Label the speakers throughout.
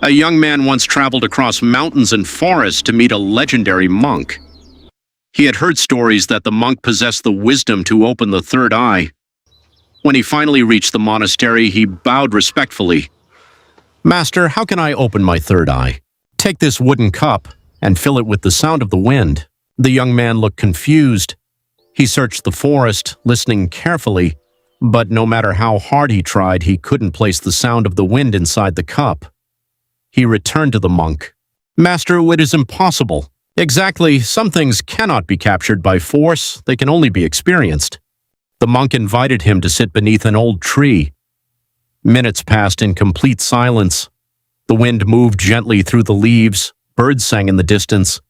Speaker 1: A young man once traveled across mountains and forests to meet a legendary monk. He had heard stories that the monk possessed the wisdom to open the third eye. When he finally reached the monastery, he bowed respectfully. "Master, how can I open my third eye?" "Take this wooden cup and fill it with the sound of the wind." The young man looked confused. He searched the forest, listening carefully, but no matter how hard he tried, he couldn't place the sound of the wind inside the cup. He returned to the monk. "Master, it is impossible." "Exactly, some things cannot be captured by force, they can only be experienced." The monk invited him to sit beneath an old tree. Minutes passed in complete silence. The wind moved gently through the leaves, birds sang in the distance.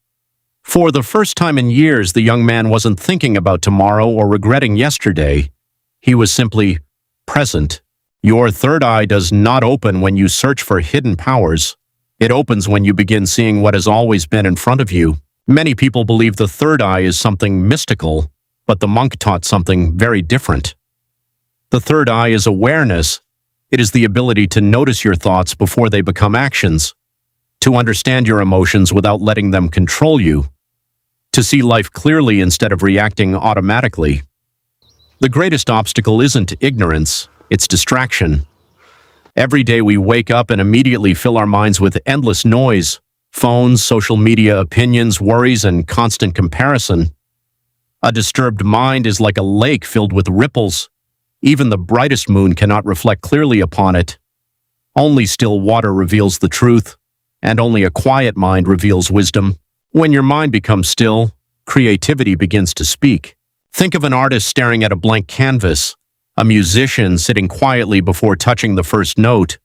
Speaker 1: For the first time in years, the young man wasn't thinking about tomorrow or regretting yesterday. He was simply present. Your third eye does not open when you search for hidden powers. It opens when you begin seeing what has always been in front of you. Many people believe the third eye is something mystical, but the monk taught something very different. The third eye is awareness. It is the ability to notice your thoughts before they become actions, to understand your emotions without letting them control you, to see life clearly instead of reacting automatically. The greatest obstacle isn't ignorance, it's distraction. Every day we wake up and immediately fill our minds with endless noise, phones, social media, opinions, worries, and constant comparison. A disturbed mind is like a lake filled with ripples. Even the brightest moon cannot reflect clearly upon it. Only still water reveals the truth, and only a quiet mind reveals wisdom. When your mind becomes still, creativity begins to speak. Think of an artist staring at a blank canvas, a musician sitting quietly before touching the first note,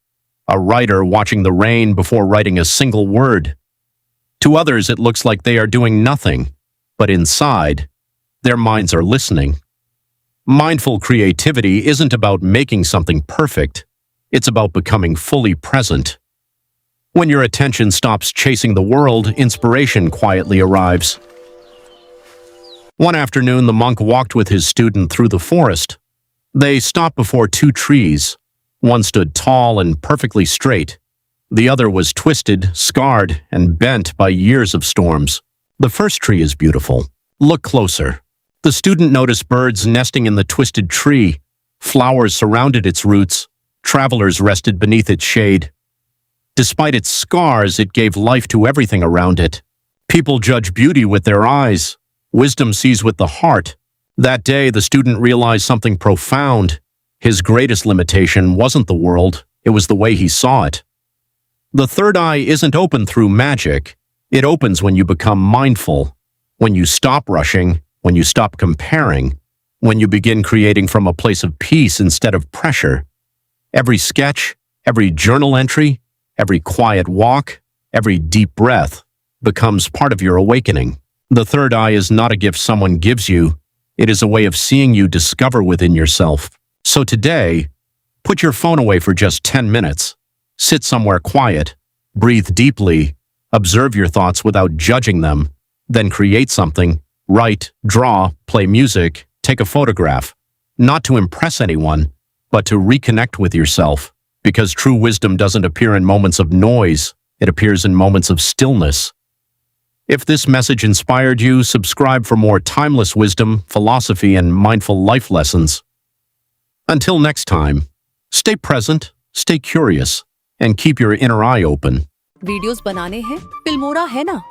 Speaker 1: a writer watching the rain before writing a single word. To others, it looks like they are doing nothing, but inside, their minds are listening. Mindful creativity isn't about making something perfect. It's about becoming fully present. When your attention stops chasing the world, inspiration quietly arrives. One afternoon, the monk walked with his student through the forest. They stopped before two trees. One stood tall and perfectly straight. The other was twisted, scarred, and bent by years of storms. "The first tree is beautiful. Look closer." The student noticed birds nesting in the twisted tree. Flowers surrounded its roots. Travelers rested beneath its shade. Despite its scars, it gave life to everything around it. People judge beauty with their eyes. Wisdom sees with the heart. That day, the student realized something profound. His greatest limitation wasn't the world, it was the way he saw it. The third eye isn't open through magic. It opens when you become mindful, when you stop rushing, when you stop comparing, when you begin creating from a place of peace instead of pressure. Every sketch, every journal entry, every quiet walk, every deep breath becomes part of your awakening. The third eye is not a gift someone gives you. It is a way of seeing you discover within yourself. So today, put your phone away for just 10 minutes. Sit somewhere quiet, breathe deeply, observe your thoughts without judging them, then create something, write, draw, play music, take a photograph. Not to impress anyone, but to reconnect with yourself. Because true wisdom doesn't appear in moments of noise, it appears in moments of stillness. If this message inspired you, subscribe for more timeless wisdom, philosophy, and mindful life lessons. Until next time, stay present, stay curious, and keep your inner eye open.
Speaker 2: Videos बनाने हैं Filmora है ना।